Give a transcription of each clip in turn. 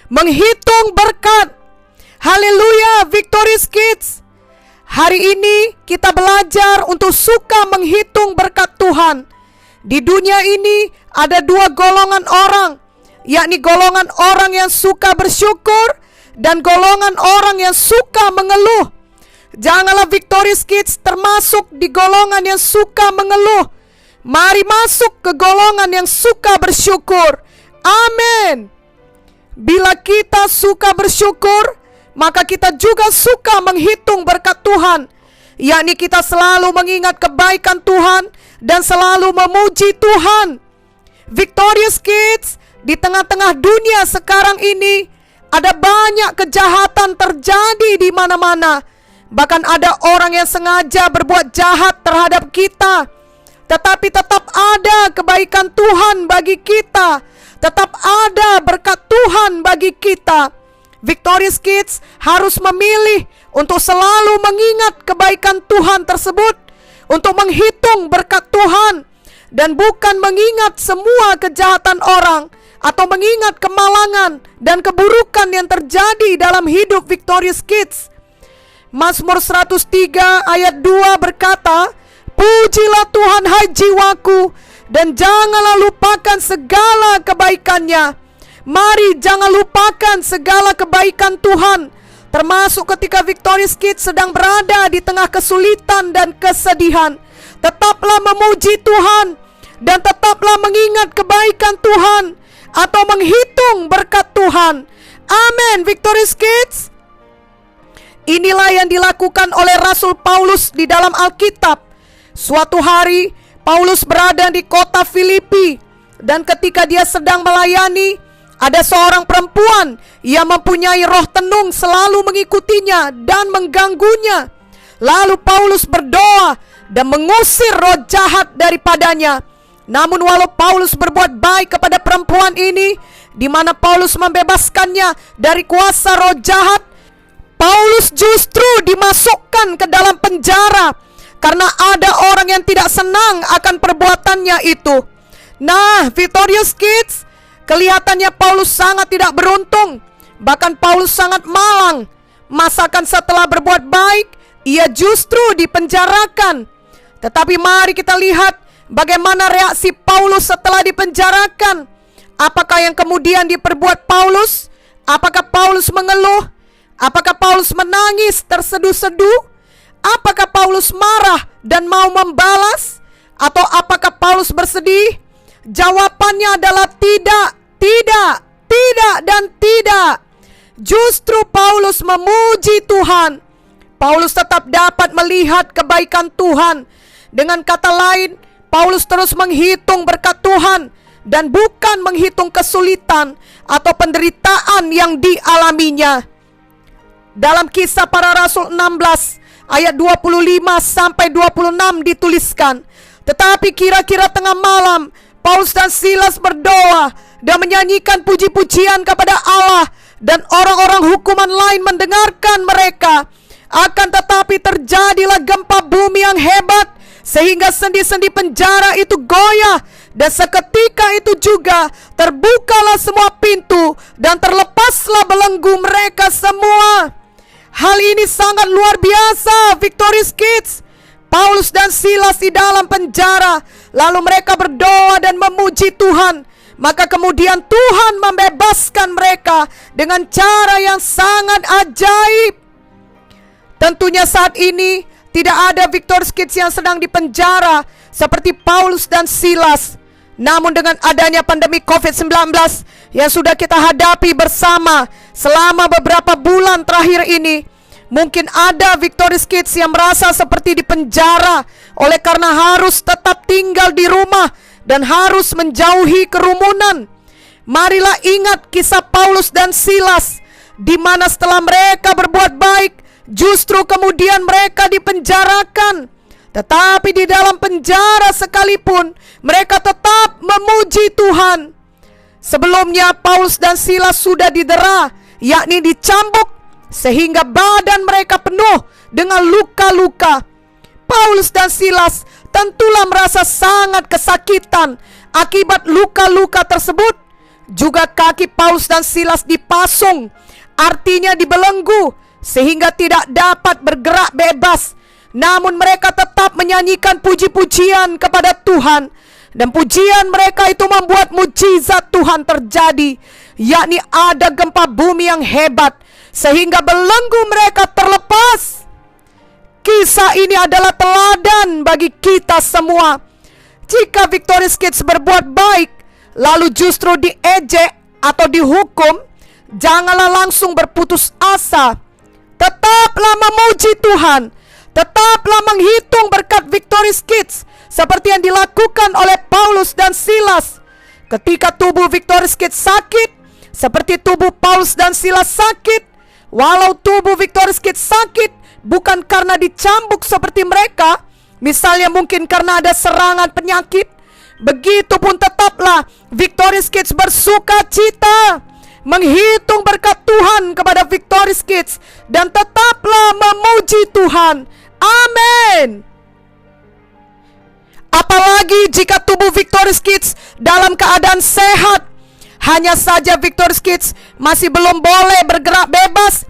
Menghitung berkat. Haleluya, Victorious Kids. Hari ini kita belajar untuk suka menghitung berkat Tuhan. Di dunia ini ada dua golongan orang, yakni golongan orang yang suka bersyukur dan golongan orang yang suka mengeluh. Janganlah Victorious Kids termasuk di golongan yang suka mengeluh. Mari masuk ke golongan yang suka bersyukur. Amin. Bila kita suka bersyukur, maka kita juga suka menghitung berkat Tuhan, yakni kita selalu mengingat kebaikan Tuhan dan selalu memuji Tuhan. Victorious Kids, di tengah-tengah dunia sekarang ini ada banyak kejahatan terjadi di mana-mana. Bahkan ada orang yang sengaja berbuat jahat terhadap kita, tetapi tetap ada kebaikan Tuhan bagi kita. Tetap ada berkat Tuhan bagi kita. Victorious Kids harus memilih untuk selalu mengingat kebaikan Tuhan tersebut, untuk menghitung berkat Tuhan, dan bukan mengingat semua kejahatan orang atau mengingat kemalangan dan keburukan yang terjadi dalam hidup Victorious Kids. Mazmur 103 ayat 2 berkata, "Pujilah Tuhan hai jiwaku, dan janganlah lupakan segala kebaikannya." Mari jangan lupakan segala kebaikan Tuhan, termasuk ketika Victorious Kids sedang berada di tengah kesulitan dan kesedihan. Tetaplah memuji Tuhan dan tetaplah mengingat kebaikan Tuhan atau menghitung berkat Tuhan. Amin, Victorious Kids. Inilah yang dilakukan oleh Rasul Paulus di dalam Alkitab. Suatu hari Paulus berada di kota Filipi, dan ketika dia sedang melayani, ada seorang perempuan yang mempunyai roh tenung selalu mengikutinya dan mengganggunya. Lalu Paulus berdoa dan mengusir roh jahat daripadanya. Namun walau Paulus berbuat baik kepada perempuan ini, di mana Paulus membebaskannya dari kuasa roh jahat, Paulus justru dimasukkan ke dalam penjara karena ada orang yang tidak senang akan perbuatannya itu. Nah, Victorious Kids, kelihatannya Paulus sangat tidak beruntung. Bahkan Paulus sangat malang. Masakan setelah berbuat baik, ia justru dipenjarakan. Tetapi mari kita lihat bagaimana reaksi Paulus setelah dipenjarakan. Apakah yang kemudian diperbuat Paulus? Apakah Paulus mengeluh? Apakah Paulus menangis terseduh-seduh? Apakah Paulus marah dan mau membalas? Atau apakah Paulus bersedih? Jawabannya adalah tidak, tidak, tidak, dan tidak. Justru Paulus memuji Tuhan. Paulus tetap dapat melihat kebaikan Tuhan. Dengan kata lain, Paulus terus menghitung berkat Tuhan dan bukan menghitung kesulitan atau penderitaan yang dialaminya. Dalam Kisah Para Rasul 16 ayat 25 sampai 26 dituliskan, "Tetapi kira-kira tengah malam, Paulus dan Silas berdoa dan menyanyikan puji-pujian kepada Allah, dan orang-orang hukuman lain mendengarkan mereka. Akan tetapi terjadilah gempa bumi yang hebat, sehingga sendi-sendi penjara itu goyah, dan seketika itu juga terbukalah semua pintu dan terlepaslah belenggu mereka semua." Hal ini sangat luar biasa, Victorious Kids. Paulus dan Silas di dalam penjara, lalu mereka berdoa dan memuji Tuhan. Maka kemudian Tuhan membebaskan mereka dengan cara yang sangat ajaib. Tentunya saat ini tidak ada Victorious Kids yang sedang dipenjara seperti Paulus dan Silas. Namun dengan adanya pandemi COVID-19 yang sudah kita hadapi bersama selama beberapa bulan terakhir ini, mungkin ada Victorious Kids yang merasa seperti dipenjara oleh karena harus tetap tinggal di rumah dan harus menjauhi kerumunan. Marilah ingat kisah Paulus dan Silas, di mana setelah mereka berbuat baik, justru kemudian mereka dipenjarakan. Tetapi di dalam penjara sekalipun, mereka tetap memuji Tuhan. Sebelumnya Paulus dan Silas sudah didera, yakni dicambuk, sehingga badan mereka penuh dengan luka-luka. Paulus dan Silas tentulah merasa sangat kesakitan akibat luka-luka tersebut. Juga kaki Paulus dan Silas dipasung, artinya dibelenggu, sehingga tidak dapat bergerak bebas. Namun mereka tetap menyanyikan puji-pujian kepada Tuhan. Dan pujian mereka itu membuat mujizat Tuhan terjadi, yakni ada gempa bumi yang hebat, sehingga belenggu mereka terlepas. Kisah ini adalah teladan bagi kita semua. Jika Victorious Kids berbuat baik, lalu justru diejek atau dihukum, janganlah langsung berputus asa. Tetaplah memuji Tuhan, tetaplah menghitung berkat Victorious Kids, seperti yang dilakukan oleh Paulus dan Silas. Ketika tubuh Victorious Kids sakit, seperti tubuh Paulus dan Silas sakit, walau tubuh Victorious Kids sakit bukan karena dicambuk seperti mereka, misalnya mungkin karena ada serangan penyakit, begitupun tetaplah Victorious Kids bersuka cita, menghitung berkat Tuhan kepada Victorious Kids, dan tetaplah memuji Tuhan. Amin. Apalagi jika tubuh Victorious Kids dalam keadaan sehat. Hanya saja Victorious Kids masih belum boleh bergerak bebas,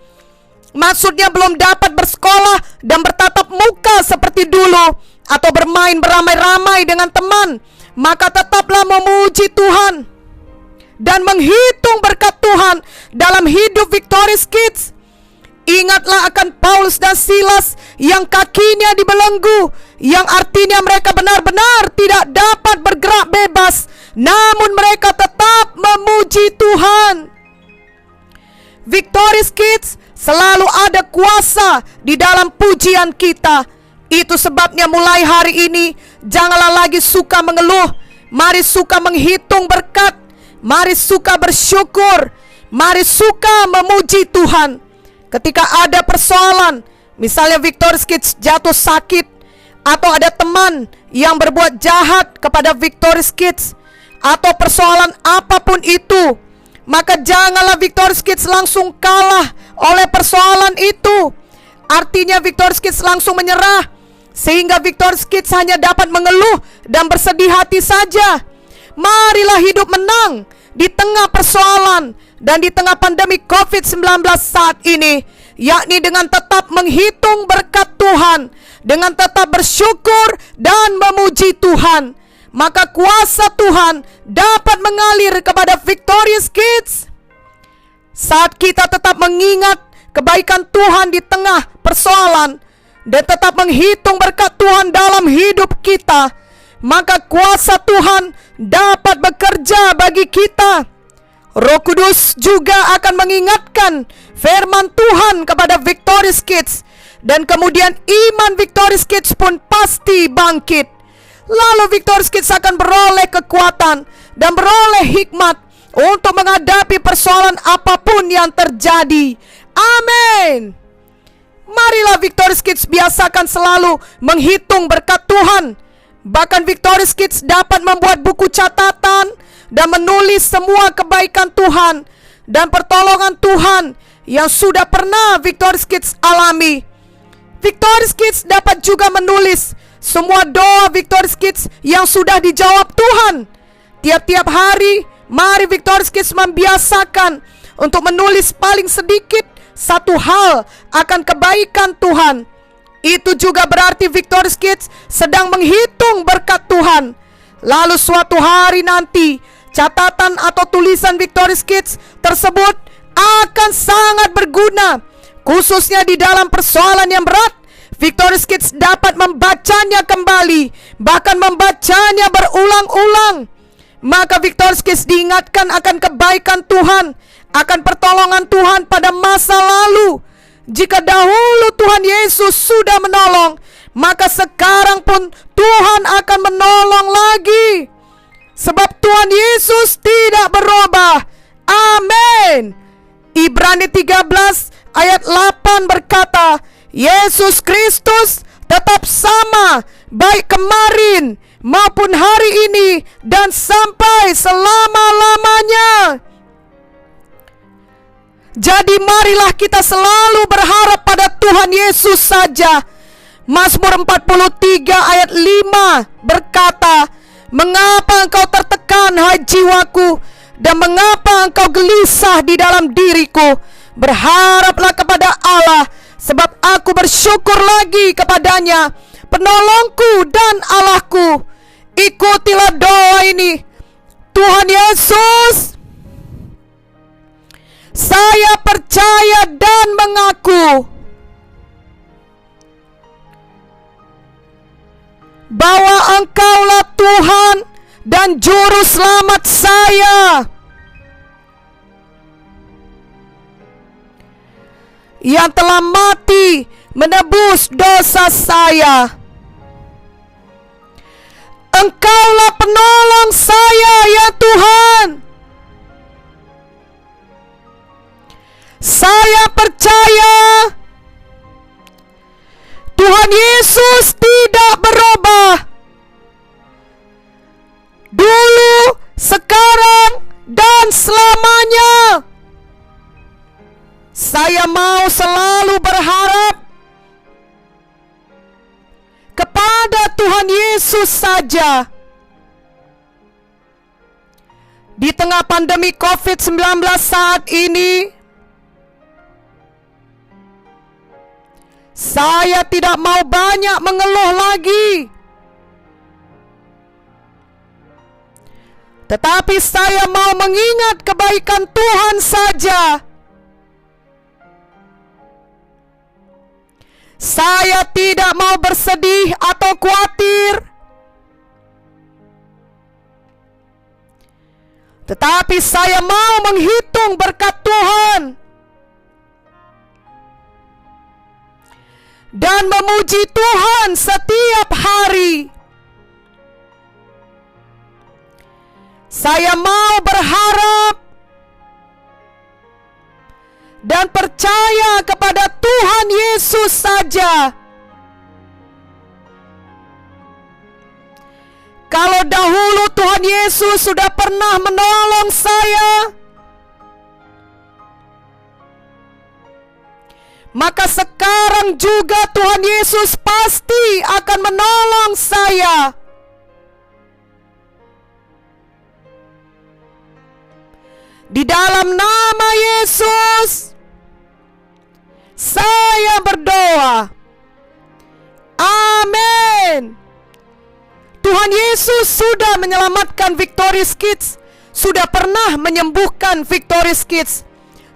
maksudnya belum dapat bersekolah dan bertatap muka seperti dulu, atau bermain beramai-ramai dengan teman. Maka tetaplah memuji Tuhan dan menghitung berkat Tuhan dalam hidup Victorious Kids. Ingatlah akan Paulus dan Silas yang kakinya dibelenggu, yang artinya mereka benar-benar tidak dapat bergerak bebas, namun mereka tetap memuji Tuhan. Victorious Kids selalu ada kuasa di dalam pujian kita. Itu sebabnya mulai hari ini janganlah lagi suka mengeluh. Mari suka menghitung berkat. Mari suka bersyukur. Mari suka memuji Tuhan. Ketika ada persoalan, misalnya Victorious Kids jatuh sakit, atau ada teman yang berbuat jahat kepada Victorious Kids, atau persoalan apapun itu, maka janganlah Victorious Kids langsung kalah oleh persoalan itu. Artinya Victorious Kids langsung menyerah, sehingga Victorious Kids hanya dapat mengeluh dan bersedih hati saja. Marilah hidup menang di tengah persoalan dan di tengah pandemi COVID-19 saat ini, yakni dengan tetap menghitung berkat Tuhan, dengan tetap bersyukur dan memuji Tuhan. Maka kuasa Tuhan dapat mengalir kepada Victorious Kids. Saat kita tetap mengingat kebaikan Tuhan di tengah persoalan dan tetap menghitung berkat Tuhan dalam hidup kita, maka kuasa Tuhan dapat bekerja bagi kita. Roh Kudus juga akan mengingatkan firman Tuhan kepada Victorious Kids, dan kemudian iman Victorious Kids pun pasti bangkit. Lalu Victorious Kids akan beroleh kekuatan dan beroleh hikmat untuk menghadapi persoalan apapun yang terjadi. Amin. Marilah Victorious Kids biasakan selalu menghitung berkat Tuhan. Bahkan Victorious Kids dapat membuat buku catatan dan menulis semua kebaikan Tuhan dan pertolongan Tuhan yang sudah pernah Victorious Kids alami. Victorious Kids dapat juga menulis semua doa Victorious Kids yang sudah dijawab Tuhan. Tiap-tiap hari, mari Victorious Kids membiasakan untuk menulis paling sedikit satu hal akan kebaikan Tuhan. Itu juga berarti Victorious Kids sedang menghitung berkat Tuhan. Lalu suatu hari nanti, catatan atau tulisan Victorious Kids tersebut akan sangat berguna, khususnya di dalam persoalan yang berat. Victorious Kids dapat membacanya kembali, bahkan membacanya berulang-ulang. Maka Victorious Kids diingatkan akan kebaikan Tuhan, akan pertolongan Tuhan pada masa lalu. Jika dahulu Tuhan Yesus sudah menolong, maka sekarang pun Tuhan akan menolong lagi. Sebab Tuhan Yesus tidak berubah. Amin. Ibrani 13 ayat 8 berkata, Yesus Kristus tetap sama, baik kemarin maupun hari ini dan sampai selama-lamanya. Jadi marilah kita selalu berharap pada Tuhan Yesus saja. Mazmur 43 ayat 5 berkata, "Mengapa engkau tertekan, hai jiwaku, dan mengapa engkau gelisah di dalam diriku? Berharaplah kepada Allah, sebab aku bersyukur lagi kepadanya, penolongku dan Allahku." Ikutilah doa ini. Tuhan Yesus, saya percaya dan mengaku bahwa Engkaulah Tuhan dan Juru Selamat saya, yang telah mati menebus dosa saya. Engkaulah penolong saya, ya Tuhan. Saya percaya Tuhan Yesus tidak berubah, dulu, sekarang, dan selamanya. Saya mau selalu berharap kepada Tuhan Yesus saja. Di tengah pandemi COVID-19 saat ini, saya tidak mau banyak mengeluh lagi, tetapi saya mau mengingat kebaikan Tuhan saja. Saya tidak mau bersedih atau khawatir, tetapi saya mau menghitung berkat Tuhan dan memuji Tuhan setiap hari. Saya mau berharap dan percaya kepada Tuhan Yesus saja. Kalau dahulu Tuhan Yesus sudah pernah menolong saya, maka sekarang juga Tuhan Yesus pasti akan menolong saya. Di dalam nama Yesus, saya berdoa. Amin. Tuhan Yesus sudah menyelamatkan Victorious Kids, sudah pernah menyembuhkan Victorious Kids,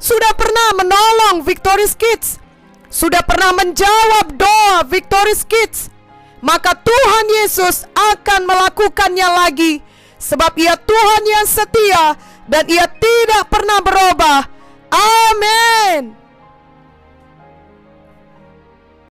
sudah pernah menolong Victorious Kids, sudah pernah menjawab doa Victorious Kids. Maka Tuhan Yesus akan melakukannya lagi, sebab Ia Tuhan yang setia dan Ia tidak pernah berubah. Amin.